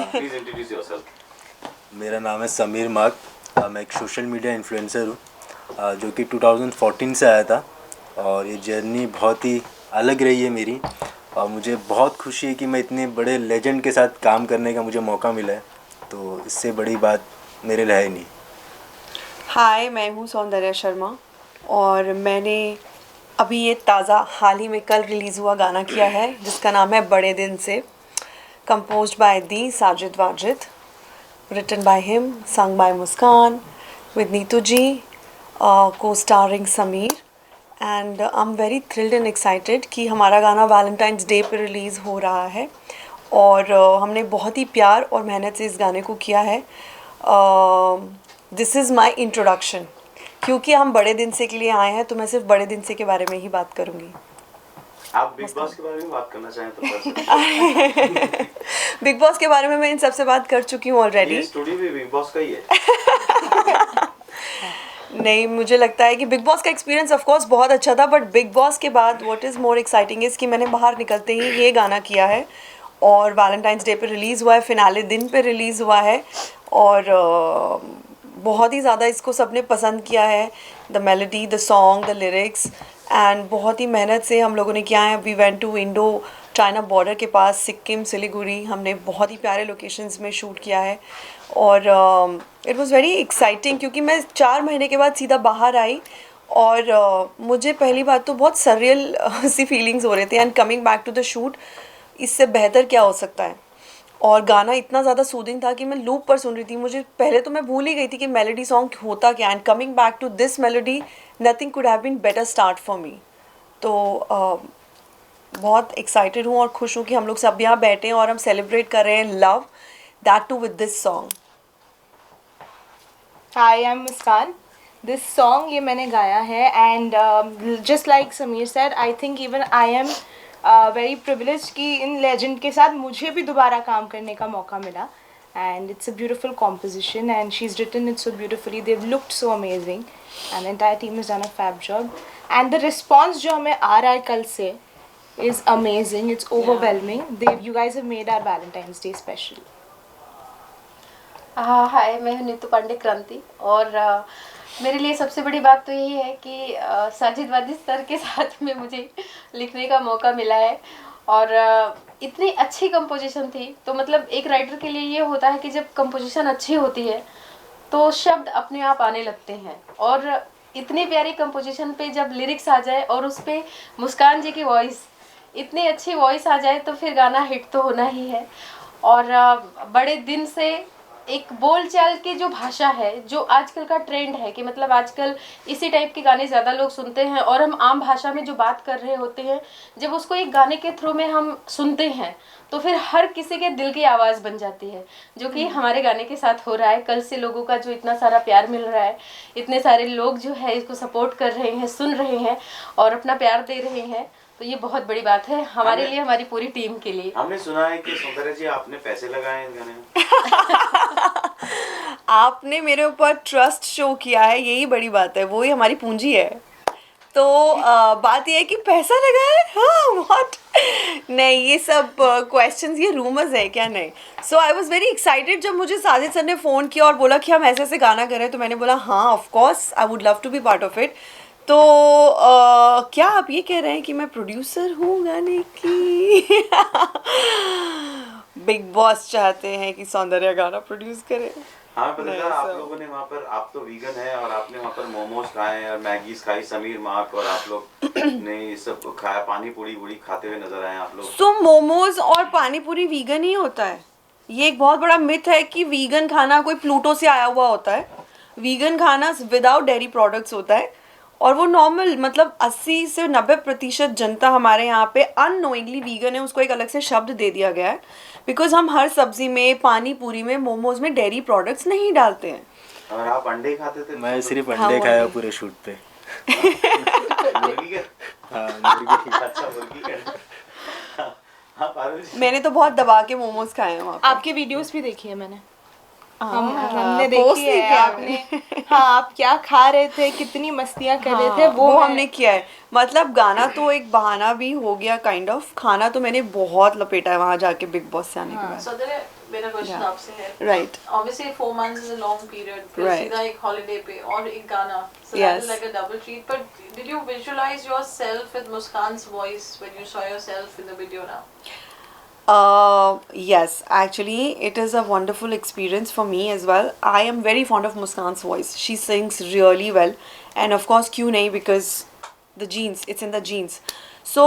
Please introduce yourself. मेरा नाम है समीर माग। मैं एक सोशल मीडिया इन्फ्लुएंसर हूँ जो कि 2014 से आया था और ये जर्नी बहुत ही अलग रही है मेरी और मुझे बहुत खुशी है कि मैं इतने बड़े लेजेंड के साथ काम करने का मुझे मौका मिला है, तो इससे बड़ी बात मेरे लिए है नहीं। हाय, मैं हूँ सौंदर्या शर्मा और मैंने अभी ये ताज़ा हाल ही में कल रिलीज़ हुआ गाना किया है जिसका नाम है बड़े दिन से, composed by the Sajid Wajid, written by him, sung by Muskan, with Neetu ji, co-starring Sameer. And I am very thrilled and excited कि हमारा गाना वैलेंटाइंस डे पे रिलीज़ हो रहा है और हमने बहुत ही प्यार और मेहनत से इस गाने को किया है। दिस इज़ माई इंट्रोडक्शन, क्योंकि हम बड़े दिन से के लिए आए हैं तो मैं सिर्फ बड़े दिन से के बारे में ही बात करूँगी। आप बिग बॉस के बारे में बात करना चाहें तो कर सकते हैं। बिग बॉस के बारे में मैं इन सबसे बात कर चुकी हूँ ऑलरेडी। ये स्टूडियो भी बिग बॉस का ही है। नहीं, मुझे लगता है कि बिग बॉस का एक्सपीरियंस ऑफ कोर्स बहुत अच्छा था, बट बिग बॉस के बाद what is more exciting is कि मैंने बाहर निकलते ही ये गाना किया है और वैलेंटाइंस डे पे रिलीज़ हुआ है, फिनाले दिन पे रिलीज़ हुआ है और बहुत ही ज़्यादा इसको सबने पसंद किया है। The melody, the song, the lyrics, and बहुत ही मेहनत से हम लोगों ने किया है। We went to Indo China border के पास सिक्किम, सिलीगुड़ी, हमने बहुत ही प्यारे लोकेशंस में शूट किया है और इट वाज वेरी एक्साइटिंग क्योंकि मैं 4 महीने के बाद सीधा बाहर आई और मुझे पहली बात तो बहुत सरियल सी फीलिंग्स हो रहे थे and coming back to the shoot, इससे बेहतर क्या हो सकता है। और गाना इतना ज़्यादा सूदिंग था कि मैं लूप पर सुन रही थी, मुझे पहले तो मैं भूल ही गई थी कि मेलोडी सॉन्ग होता क्या, and coming back to this melody, nothing could have been better start for me. तो बहुत एक्साइटेड हूँ और खुश हूँ कि हम लोग सब यहाँ बैठे हैं और हम सेलिब्रेट कर रहे हैं love, that too with this song. Hi, I am Muskan. This song ये मैंने गाया है and just like Sameer said, I think even I am very privileged कि इन लेजेंड के साथ मुझे भी दोबारा काम करने का मौका मिला and it's a beautiful composition and she is written it so beautifully, Dev looked so amazing and entire team is done a fab job and the response जो हमें आ रहा है कल से is amazing, it's overwhelming. You guys have made our Valentine's Day special. हाय, मैं हूँ नीतू पांडे क्रांति और मेरे लिए सबसे बड़ी बात तो यही है कि साजिद वाजिद सर के साथ में मुझे लिखने का मौका मिला है और इतनी अच्छी कंपोजिशन थी। तो मतलब एक राइटर के लिए ये होता है कि जब कंपोजिशन अच्छी होती है तो शब्द अपने आप आने लगते हैं और इतनी प्यारी कंपोजिशन पे जब लिरिक्स आ जाए और उस पर मुस्कान जी की वॉइस, इतनी अच्छी वॉइस आ जाए तो फिर गाना हिट तो होना ही है। और बड़े दिन से एक बोलचाल की जो भाषा है, जो आजकल का ट्रेंड है कि मतलब आजकल इसी टाइप के गाने ज़्यादा लोग सुनते हैं और हम आम भाषा में जो बात कर रहे होते हैं, जब उसको एक गाने के थ्रू में हम सुनते हैं तो फिर हर किसी के दिल की आवाज़ बन जाती है, जो कि हमारे गाने के साथ हो रहा है। कल से लोगों का जो इतना सारा प्यार मिल रहा है, इतने सारे लोग जो है इसको सपोर्ट कर रहे हैं, सुन रहे हैं और अपना प्यार दे रहे हैं, तो ये बहुत बड़ी बात है हमारे लिए, हमारी पूरी टीम के लिए। हमने सुना है कि सौंदर्या जी आपने पैसे लगाए हैं इस गाने में। आपने मेरे ऊपर ट्रस्ट शो किया है, यही बड़ी बात है, वो ही हमारी पूंजी है। तो बात ये है कि पैसा लगा है, हाँ व्हाट, नहीं ये सब क्वेश्चंस, ये रूमर्स है क्या, नहीं। सो आई वाज वेरी एक्साइटेड जब मुझे साजिद सर ने फ़ोन किया और बोला कि हम ऐसे ऐसे गाना कर रहे हैं, तो मैंने बोला हाँ of course I would love to be part of it. तो क्या आप ये कह रहे हैं कि मैं प्रोड्यूसर हूँ गाने की? बिग बॉस चाहते हैं कि सौंदर्या गाना प्रोड्यूस करे। हाँ पता था, आप लोगों ने वहाँ पर, आप तो वीगन है और आपने वहाँ पर मोमोज खाए और मैगीज खाई, समीर मार्क और आप लोग ने ये सब खाया, पानी पूरी पूरी खाते हुए नजर आए आप लोग। सो मोमोज और पानी पूरी वीगन ही होता है? ये एक बहुत बड़ा मिथ है कि वीगन खाना कोई प्लूटो से आया हुआ होता है। वीगन खाना विदाउट डेयरी प्रोडक्ट्स होता है और वो नॉर्मल, मतलब 80 से 90% जनता हमारे यहाँ पे अननोइंगली वीगन है, उसको एक अलग से शब्द दे दिया गया है बिकॉज हम हर सब्जी में, पानी पूरी में, मोमोज में डेयरी प्रोडक्ट्स नहीं डालते हैं। और आप अंडे खाते थे? मैं सिर्फ हाँ, अंडे खाया अंडे। पूरे शूट पे। मुर्गी के? हाँ मुर्गी। अच्छा मुर्गी के। हाँ पारुल जी। मैंने तो बहुत दबा के मोमोज खाए हैं वहाँ पे। आपके वीडियोस भी देखी है मैंने, हमने पोस्ट देखी नहीं है किया आपने। हाँ, आप क्या खा रहे थे, कितनी मस्तियाँ कर रहे थे, हाँ, वो मैं- हमने किया है। मतलब गाना तो एक बहाना भी हो गया काइंड ऑफ, खाना तो मैंने बहुत लपेटा है वहाँ जाके बिग बॉस से आने के बाद। सौंदर्या मेरा क्वेश्चन Yeah. आपसे है. Right. Obviously 4 months is a long period. फिर Right. सीधा एक holiday पे और एक गाना. So that Yes. is like a double treat. But did you visualize yourself with Muskan's voice when you saw yourself in the video now? Yes, actually, it is a wonderful experience for me as well. I am very fond of Muskan's voice. She sings really well, and of course, क्यों नहीं, because the genes, it's in the genes. So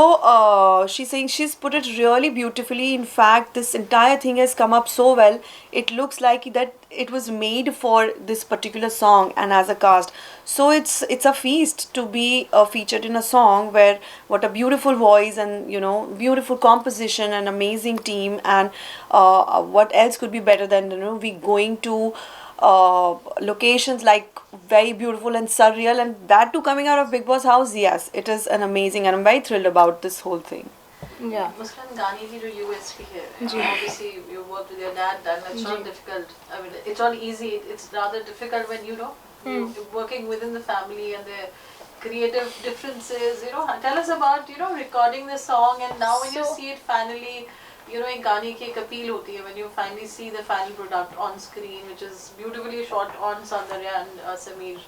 she's saying she's put it really beautifully. In fact, this entire thing has come up so well. It looks like that it was made for this particular song and as a cast. So it's a feast to be featured in a song where what a beautiful voice and beautiful composition and amazing team, and what else could be better than we going to locations like very beautiful and surreal, and that too coming out of Big Boss house. Yes, it is an amazing, and I'm very thrilled about this whole thing. Yeah. Muskan गाने की जो USP है, जी. obviously you worked with your dad, and it's not difficult. I mean, it's not easy. It's rather difficult when you're working within the family and the creative differences. Tell us about recording the song, and now when you So- see it finally, एक गाने की एक appeal होती है when you finally see the final product on screen, which is beautifully shot on Saundarya and Sameer.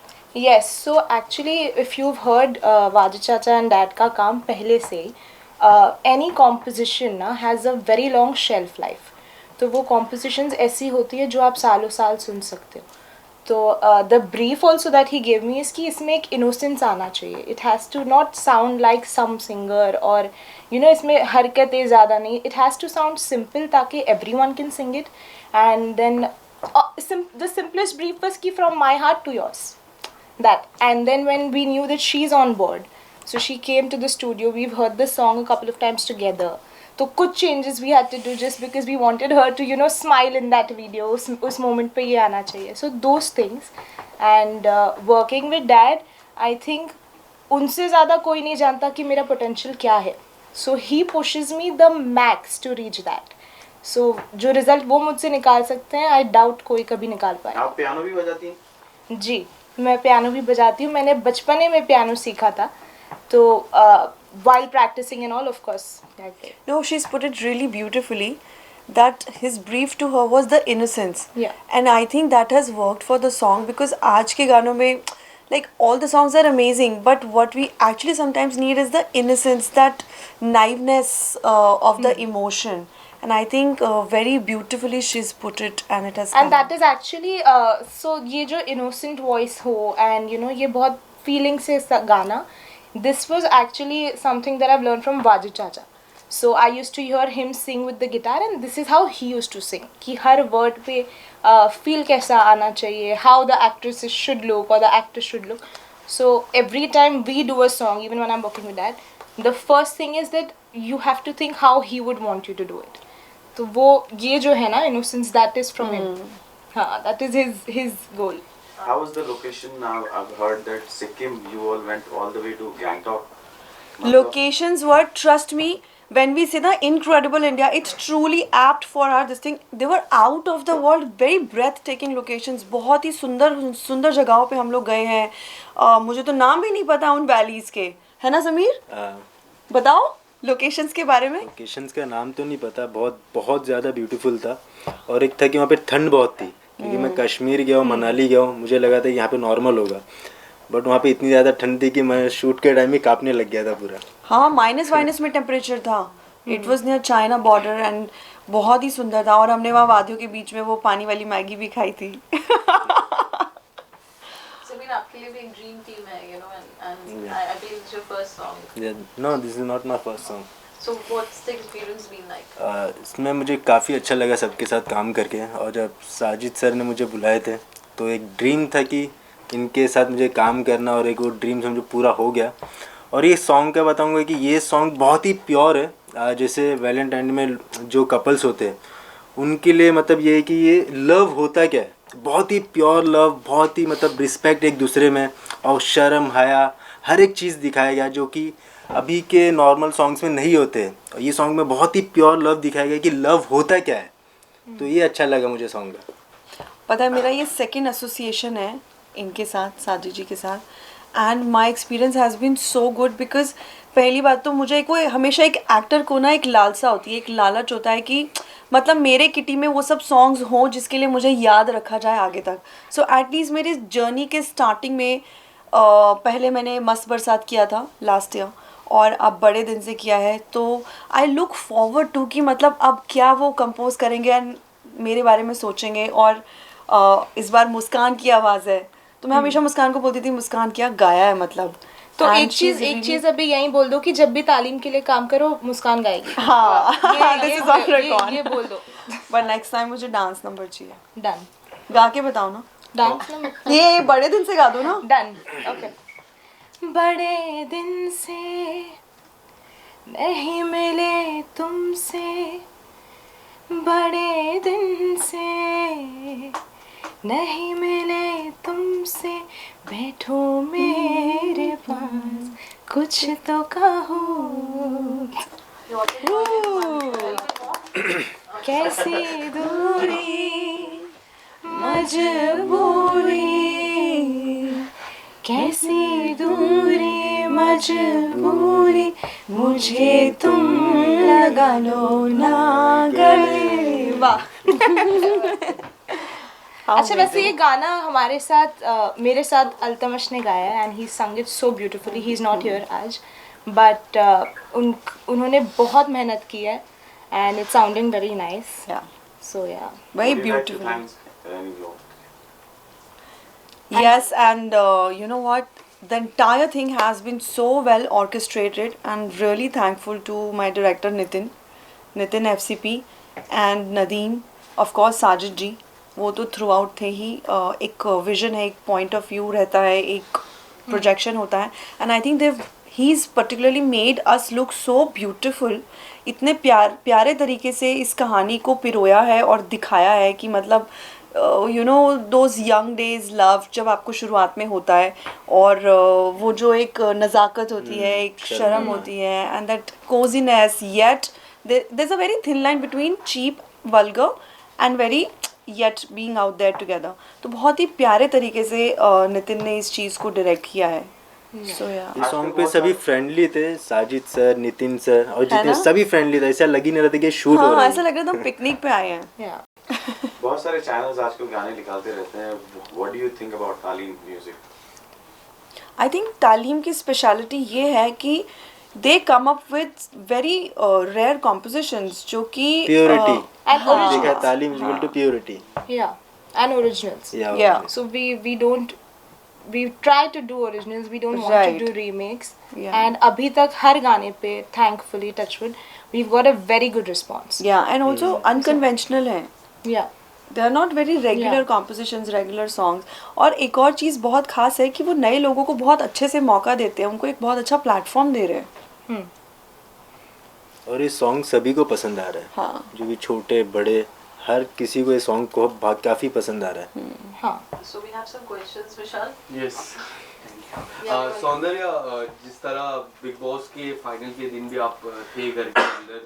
Yes, so actually if you've heard Wajid Chacha and Dad का काम पहले से any composition ना has a very long shelf life. तो वो compositions ऐसी होती है जो आप सालों साल सुन सकते हो. तो the brief also that he gave me is कि इसमें एक innocence आना चाहिए. It has to not sound like some singer or इसमें हरकतें ज़्यादा नहीं. It has to sound simple ताकि everyone can sing it. And then the simplest brief was कि from my heart to yours. That. And then when we knew that she's on board, so she came to the studio. We've heard the song a couple of times together. So कुछ changes we had to do just because we wanted her to smile in that video. उस moment पे ये आना चाहिए. So those things. And working with Dad, I think उनसे ज़्यादा कोई नहीं जानता कि मेरा potential क्या है. So he pushes me the max to reach that. So जो result वो मुझसे निकाल सकते हैं, I doubt कोई कभी निकाल पाए. आप पियानो भी बजाती हैं? जी, मैं पियानो भी बजाती हूँ. मैंने बचपने में पियानो सीखा था. तो while practicing and all, of course. No, she's put it really beautifully that his brief to her was the innocence. Yeah. And I think that has worked for the song, because आज के गानों में like all the songs are amazing, but what we actually sometimes need is the innocence, that naiveness of the emotion. And I think very beautifully she's put it, and it has And come that out. is actually so ये जो innocent voice हो and ये बहुत feeling से गाना, this was actually something that I've learned from Wajid Chacha. So I used to hear him sing with the guitar, and this is how he used to sing. कि हर word पे feel कैसा आना चाहिए, how the actress should look or the actor should look. So every time we do a song, even when I'm working with Dad, the first thing is that you have to think how he would want you to do it. तो वो ये जो है ना innocence, that is from him. हाँ, that is his goal. How was the location now? I've heard that Sikkim, you all went all the way to Gangtok. Locations were, trust me, when we say the incredible India, it's truly apt for our this thing. They were out of the world, very breathtaking locations. बहुत ही सुंदर सुंदर जगहों पे हम लोग गए हैं. मुझे तो नाम भी नहीं पता उन वैलीज के, है ना समीर? बताओ लोकेशंस के बारे में. लोकेशंस का नाम तो नहीं पता. बहुत ज़्यादा ब्यूटीफुल था. और एक था कि वहाँ पे ठंड बहुत थी, क्योंकि मैं कश्मीर गया हूँ, मनाली गया हूँ, मुझे लगा था कि यहाँ पे नॉर्मल होगा, बट वहाँ पे इतनी ज़्यादा ठंड थी कि मैं शूट के टाइम ही कांपने लग गया था पूरा. हाँ, माइनस में टेम्परेचर था. It was near China border, and बहुत ही सुंदर था. और हमने वहाँ वादियों के बीच में वो पानी वाली मैगी भी खाई थी. Sameer, आपके लिए भी एक ड्रीम टीम है, and I believe it's your first song. No, this is not my first song. So what's the experience been like? इसमें मुझे काफ़ी अच्छा लगा सबके साथ काम करके. और जब साजिद सर ने मुझे बुलाए थे तो एक ड्रीम था कि इनके साथ मुझे काम करना, और एक वो ड्रीम समझो पूरा हो गया. और ये सॉन्ग का बताऊंगा कि ये सॉन्ग बहुत ही प्योर है. जैसे वैलेंटाइन में जो कपल्स होते हैं उनके लिए मतलब ये है कि ये लव होता क्या है, बहुत ही प्योर लव, बहुत ही मतलब रिस्पेक्ट एक दूसरे में, और शर्म हया हर एक चीज़ दिखाया गया जो कि अभी के नॉर्मल सॉन्ग्स में नहीं होते. और ये सॉन्ग में बहुत ही प्योर लव दिखाया गया कि लव होता क्या है. तो ये अच्छा लगा मुझे सॉन्ग का. पता है मेरा ये सेकंड एसोसिएशन है इनके साथ, साजिद जी के साथ, and my experience has been so good. Because पहली बात तो मुझे हमेशा एक एक्टर को ना एक लालसा होती है, एक लालच होता है कि मतलब मेरे किटी में वो सब सॉन्ग्स हों जिसके लिए मुझे याद रखा जाए आगे तक. सो एटलीस्ट मेरी जर्नी के स्टार्टिंग में पहले मैंने मस्त बरसात किया था लास्ट ईयर, और अब बड़े दिन से किया है. तो आई लुक फॉरवर्ड टू कि मतलब अब क्या वो कंपोज करेंगे एंड मेरे बारे में सोचेंगे. और इस बार मुस्कान की आवाज़ है, तो मैं हमेशा मुस्कान को बोलती थी मुस्कान क्या गाया है मतलब. तो And एक चीज अभी यहीं बोल दो कि जब भी तालीम के लिए काम करो मुस्कान गाएगी. हाँ, this is on record. ये बोल दो. पर नेक्स्ट टाइम मुझे डांस नंबर चाहिए. डन. गा के बताओ ना. Dance number. ये बड़े दिन से गा दो ना. डन. ओके. बड़े दिन से नहीं मिले तुमसे, बड़े दिन से नहीं मिले तुमसे, बैठो मेरे पास कुछ तो कहो. कैसी दूरी मजबूरी, कैसी दूरी मजबूरी, मुझे तुम लगा लो ना गले. वाह. अच्छा, वैसे ये गाना हमारे साथ मेरे साथ अल्तमश ने गाया है and he sung it so beautifully. He is not here आज, बट उन्होंने बहुत मेहनत की है and it's sounding very nice. So yeah, very Would you like to beautiful. thank any of- Yes, and you know what? The entire thing has been so well orchestrated, and really thankful to my director Nitin FCP, and Nadeem, of course Sajid ji. वो तो through out थे ही. एक vision है, एक point of view रहता है, एक projection होता है, and I think Dev he is particularly made us look so beautiful. इतने प्यारे तरीके से इस कहानी को पिरोया है और दिखाया है कि मतलब you know those young days love जब आपको शुरुआत में होता है, और वो जो एक नज़ाकत होती है, एक शर्म होती है, and that coziness, yet there is a very thin line between cheap, vulgar and very yet being out there together. तो बहुत ही प्यारे तरीके से नितिन ने इस चीज़ को डायरेक्ट किया है. सो या इस सॉन्ग पे सभी फ्रेंडली थे, साजिद सर, नितिन सर और जितने ना? सभी फ्रेंडली थे. ऐसा लग ही नहीं रहा था कि शूट हो हाँ, रहा ऐसा है. लग रहा था हम पिकनिक पे आए हैं. या. बहुत सारे चैनल्स आजकल गाने निकालते रहते हैं. What do you think about Taleem music? I think Taleem की स्पेशलिटी ये है कि they come up with very rare compositions जो कि प्योरिटी. And देखा originals. है, Taleem equal to purity. Yeah, and originals. Yeah. So we try to do originals. We don't want Right. to do remakes. Yeah. And अभी तक हर गाने पे thankfully touchwood we've got a very good response. या and also unconventional है. Yeah. They are not very regular Yeah. Compositions, regular songs. और एक और चीज़ बहुत खास है कि वो नए लोगों को बहुत अच्छे से मौका देते हैं, उनको एक बहुत अच्छा प्लेटफॉर्म दे रहे हैं. और ये सॉन्ग सभी को पसंद आ रहा है. हाँ. जो भी छोटे बड़े हर किसी को ये सॉन्ग को काफ़ी पसंद आ रहा है. हाँ. So we have some questions, Vishal. Yes Yeah, सौंदर्य, जिस तरह बिग बॉस के फाइनल के दिन भी आप थे घर के अंदर,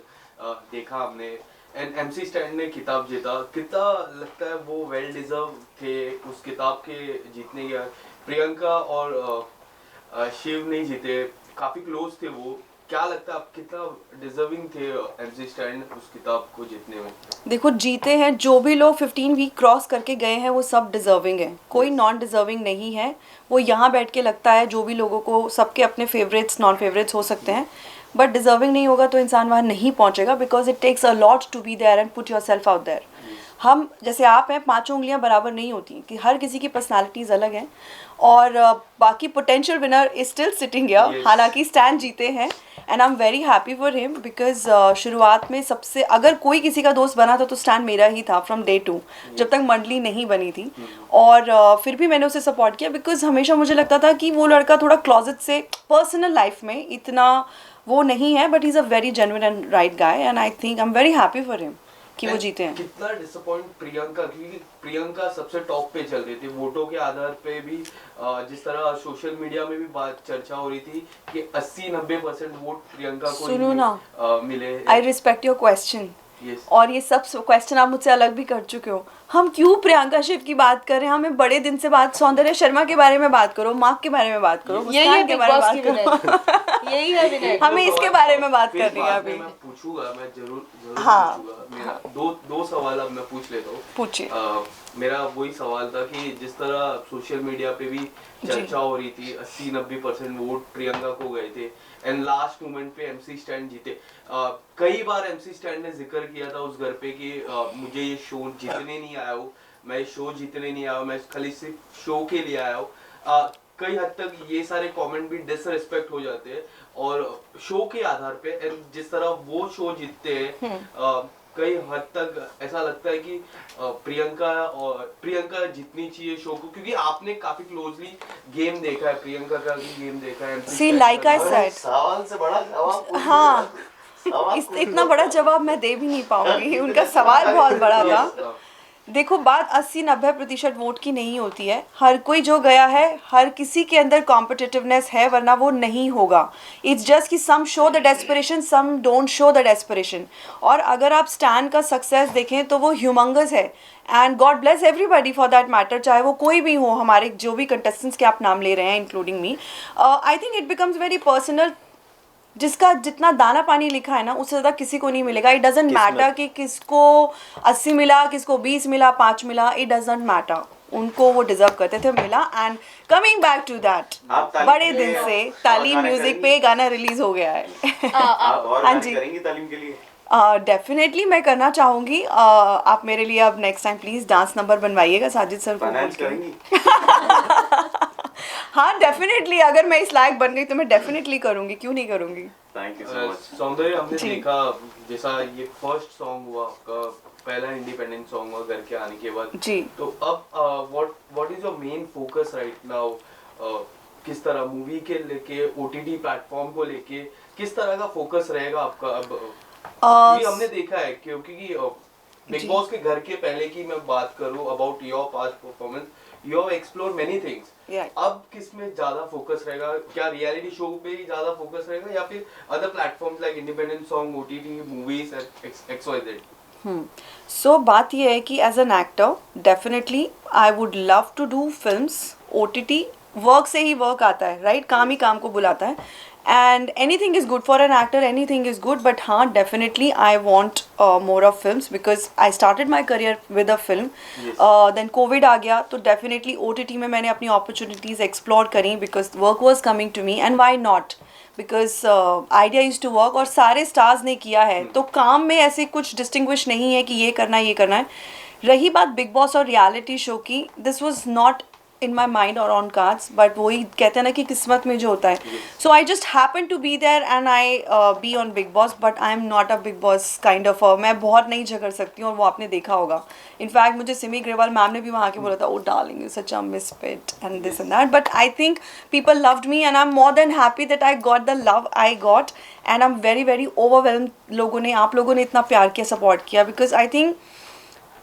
देखा हमने, एंड एमसी स्टैंड ने खिताब जीता. कितना लगता है वो वेल डिजर्व थे उस खिताब के जीतने के. प्रियंका और शिव नहीं जीते, काफी क्लोज थे वो. क्या लगता है आप कितना डिजर्विंग थे एमसी स्टैंड उस किताब को जीतने में? देखो जीते हैं जो भी लोग 15 वीक क्रॉस करके गए हैं वो सब डिजर्विंग है, कोई नॉन डिजर्विंग नहीं है. वो यहाँ बैठ के लगता है जो भी लोगों को, सबके अपने फेवरेट्स नॉन फेवरेट्स हो सकते हैं, बट डिजर्विंग नहीं होगा तो इंसान वहाँ नहीं पहुँचेगा. Because it takes a lot to be there and put yourself out there. हम जैसे आप हैं, पांचों उंगलियां बराबर नहीं होती, कि हर किसी की पर्सनालिटीज़ अलग हैं. और बाकी potential winner is still sitting here. Yes. हालांकि स्टैन जीते हैं and I am very happy for him because शुरुआत में सबसे अगर कोई किसी का दोस्त बना था तो स्टैन मेरा ही था फ्रॉम डे 2, जब तक मंडली नहीं बनी थी. और फिर भी मैंने उसे सपोर्ट किया बिकॉज हमेशा मुझे लगता था कि वो लड़का थोड़ा क्लॉजेट से पर्सनल लाइफ में इतना वो नहीं है, but he is a very genuine and right guy and I think I am very happy for him कि वो जीते हैं. कितना डिसअपॉइंट प्रियंका, क्योंकि प्रियंका सबसे टॉप पे चल रही थी वोटों के आधार पे भी. जिस तरह सोशल मीडिया में भी बात चर्चा हो रही थी कि 80-90% वोट प्रियंका को सुनो ना, मिले. I respect your question, Yes. और ये सब क्वेश्चन आप मुझसे अलग भी कर चुके हो, हम क्यों प्रियंका शिव की बात कर रहे हैं? हमें बड़े दिन से बात, सौंदर्य शर्मा के बारे में बात करो, मार्क के बारे में बात करो, यही है मुस्कान के बिग बारे में बॉस बात की करो। विनर, यही है विनर। हमें इसके बारे में बात फिर करनी है बाद में अभी। मैं पूछूंगा, मैं जरूर हाँ। पूछूंगा। मेरा दो सवाल अब मैं पूछ लेता हूँ। पूछिए। मेरा वही सवाल था कि जिस तरह सोशल मीडिया पे भी चर्चा हो रही थी, 80-90% वोट प्रियंका को गए थे एंड लास्ट मोमेंट पे एमसी स्टैंड जीते। कई बार एमसी स्टैंड ने जिक्र किया था उस घर पे कि मुझे ये शो जीतने नहीं आया हूँ, मैं शो जीतने नहीं आया हूँ, मैं खाली सिर्फ शो के लिए आया हूँ। कई हद तक ये सारे कमेंट भी डिसरिस्पेक्ट हो जाते हैं और शो के आधार पे, एंड जिस तरह वो शो जीतते हैं कई हद तक ऐसा लगता है कि प्रियंका जीतनी चाहिए शो को, क्योंकि आपने काफी क्लोजली गेम देखा है, प्रियंका का भी गेम देखा है। See, like I said, सवाल से बड़ा जवाब पूछ हाँ, दिया। सवाल पूछ इतना बड़ा जवाब मैं दे भी नहीं पाऊंगी, उनका सवाल बहुत बड़ा था। देखो, बात 80-90% वोट की नहीं होती है। हर कोई जो गया है, हर किसी के अंदर कॉम्पिटिटिवनेस है, वरना वो नहीं होगा। इट्स जस्ट कि some show the desperation, some don't show the desperation. और अगर आप स्टैन का सक्सेस देखें तो वो ह्यूमंगस है, and God bless everybody for that matter, चाहे वो कोई भी हो, हमारे जो भी कंटेस्टेंट्स के आप नाम ले रहे हैं including me. I think it becomes very personal. जिसका जितना दाना पानी लिखा है ना, उससे ज़्यादा किसी को नहीं मिलेगा। इट डजेंट मैटर कि किसको 80 मिला, किसको 20 मिला, 5 मिला, इट डजेंट मैटर। उनको वो डिजर्व करते थे, मिला। And coming back to that, आप तालीम बड़े के दिन लिए से और तालीम गाने म्यूजिक करेंगी? पे गाना रिलीज हो गया है। आप और हाँ गाने जी। करेंगी तालीम के लिए? डेफिनेटली मैं करना चाहूँगी। आप मेरे लिए अब next time please dance number बनवाइएगा साजिद सर को बोल फाइनेंस के। करेंगी? हाँ डेफिनेटली, अगर मैं इस लायक बन गई तो मैं डेफिनेटली करूँगी, क्यों नहीं करूँगी। Thank you so much. सौंदर्य, हमने जी। देखा जैसा ये फर्स्ट सॉन्ग हुआ आपका, पहला इंडिपेंडेंट सॉन्ग हुआ घर के आने के बाद जी। तो अब what is your main focus right now? किस तरह मूवी के लेके, ओटीटी प्लेटफॉर्म को लेके किस तरह का फोकस रहेगा आपका अब? क्योंकि हमने देखा है क्योंकि बिग बॉस के घर के पहले की मैं बात करूं about your past performance, you have explore many things. अब किस में ज्यादा फोकस रहेगा? क्या रियलिटी शो पे ही ज्यादा फोकस रहेगा या फिर other platforms like independent song, OTT, movies XYZ? So बात ये है कि as an actor definitely I would love to do films. OTT work से ही वर्क आता है, राइट? काम ही काम को बुलाता है, and anything is good for an actor, anything is good. But हाँ, definitely I want more of films because I started my career with a film. Then Covid आ गया तो डेफिनेटली OTT में मैंने अपनी अपॉर्चुनिटीज़ एक्सप्लोर करी because work was coming to me, and why not, because idea is to work. और सारे stars ने किया है, तो काम में ऐसे कुछ डिस्टिंग्विश नहीं है कि ये करना है, ये करना है। रही बात बिग बॉस और रियलिटी शो की, this was not in my mind or on cards, but वही कहते हैं ना कि किस्मत में जो होता है। So I just happened to be there and I be on Big Boss, but I am not a Big Boss kind of मैं बहुत नहीं झगड़ सकती हूँ, और वो आपने देखा होगा। इनफैक्ट मुझे सिमी ग्रेवाल मैम ने भी वहाँ के बोला था, oh darling you such a misfit and this and that, but I think people loved me and I'm more than happy that I got the love I got and I'm very very overwhelmed। लोगों ने, आप लोगों ने इतना प्यार किया, support किया, because I think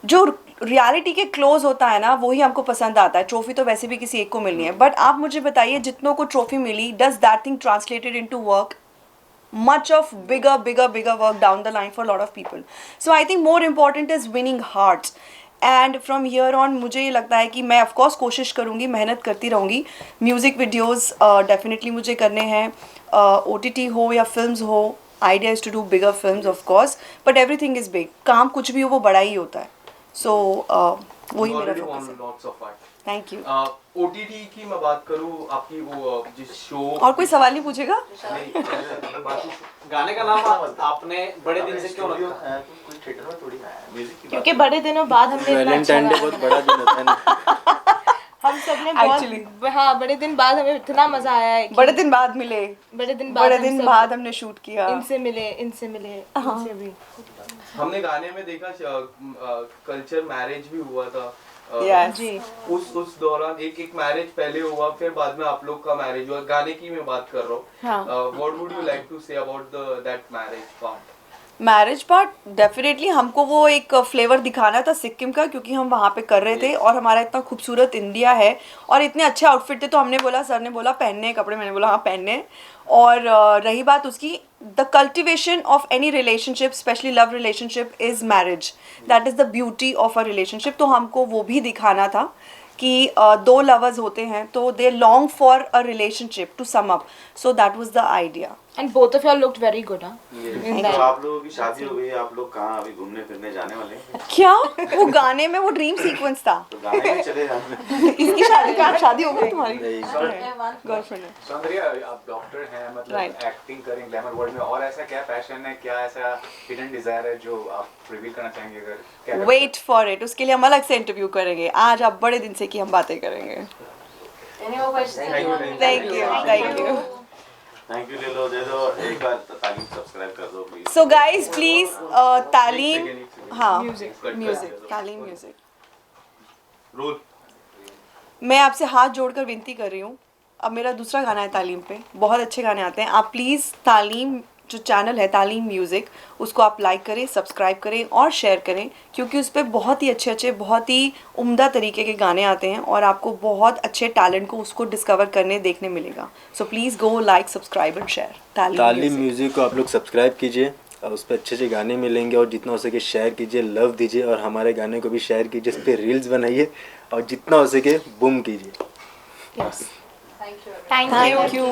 जो रियलिटी के क्लोज होता है ना, वही हमको पसंद आता है। ट्रॉफी तो वैसे भी किसी एक को मिलनी है, बट आप मुझे बताइए जितनों को ट्रॉफी मिली, does that thing translated into work? much of bigger work down the line for a lot of people. So I think more important is winning hearts, and from here on मुझे ये लगता है कि मैं of course कोशिश करूँगी, मेहनत करती रहूँगी। म्यूज़िक वीडियोज़ डेफिनेटली मुझे करने हैं, OTT हो या फिल्म्स हो। idea is to do bigger films of course, but everything is big। काम कुछ भी हो वो बड़ा ही होता है। So वही मेरा फोकस है। lots of art। Thank you. OTT की मैं बात करूँ, आपकी वो जिस शो, और कोई सवाल नहीं पूछेगा? गाने का नाम आपने बड़े दिन से क्यों रखा? कोई थिएटर में थोड़ी आया म्यूजिक की क्योंकि बड़े दिनों बाद हमने इतना अच्छा वैलेंटाइन डे बहुत बड़ा दिन होता है ना। हम सब ने बहुत, हाँ, बड़े दिन बाद हमें इतना मजा आया है कि बड़े दिन बाद मिले, बड़े दिन बड़े हम दिन सब बाद हमने शूट किया। इनसे मिले, इनसे भी। हमने गाने में देखा कल्चर मैरिज भी हुआ था। Yes. जी। उस दौरान एक मैरिज पहले हुआ, फिर बाद में आप लोग का मैरिज हुआ। गाने की मैं बात कर रहा हूँ। हाँ। What would you like to say about that marriage part? Marriage part definitely हमको वो एक फ्लेवर दिखाना था सिक्किम का, क्योंकि हम वहाँ पे कर रहे थे और हमारा इतना खूबसूरत इंडिया है और इतने अच्छे आउटफिट थे, तो हमने बोला, सर ने बोला पहनने हैं कपड़े, मैंने बोला हाँ पहनने हैं। और रही बात उसकी, the cultivation of any relationship, specially love relationship, is marriage. That is the beauty of a relationship. तो हमको वो भी दिखाना था कि दो लवर्स होते हैं तो they long for a relationship to sum up. So that was the idea. And both of y'all looked very good, huh? In तो that. आप लोगों की शादी हो गई, आप लोग कहाँ अभी घूमने फिरने जाने वाले हैं? क्या वो गाने में वो ड्रीम सीक्वेंस था. तो गाने में चले जाने. इसकी शादी का शादी हो गई तुम्हारी? One गर्लफ्रेंड है. सौंदर्या, आप डॉक्टर हैं, मतलब Right. एक्टिंग करें ग्लैमर वर्ल्ड में, और ऐसा क्या पैशन है, क्या ऐसा हिडन डिजायर है जो आप रिवील करना चाहेंगे? अगर क्या करते हैं? वेट फॉर इट, उसके लिए हम अलग से इंटरव्यू करेंगे. आज आप बड़े दिन से की हम बातें करेंगे. Any more questions? Thank you. Thank you. ले लो, दे दो एक बार. तालीम सब्सक्राइब कर दो प्लीज. सो गाइज प्लीज, तालीम, हाँ म्यूजिक, तालीम म्यूजिक. रूल. मैं आपसे हाथ जोड़कर विनती कर रही हूँ. अब मेरा दूसरा गाना है तालीम पे, बहुत अच्छे गाने आते हैं. आप प्लीज़ तालीम जो चैनल है तालीम म्यूज़िक, उसको आप लाइक करें, सब्सक्राइब करें और शेयर करें, क्योंकि उस पर बहुत ही अच्छे बहुत ही उम्दा तरीके के गाने आते हैं और आपको बहुत अच्छे टैलेंट को उसको डिस्कवर करने देखने मिलेगा. So please go like, subscribe and share. तालीम म्यूज़िक को आप लोग सब्सक्राइब कीजिए और उस पर अच्छे गाने मिलेंगे, और जितना हो सके शेयर कीजिए, लव दीजिए, और हमारे गाने को भी शेयर कीजिए, इस पर रील्स बनाइए, और जितना हो सके बूम कीजिए. Thank you. Thank you. Thank you.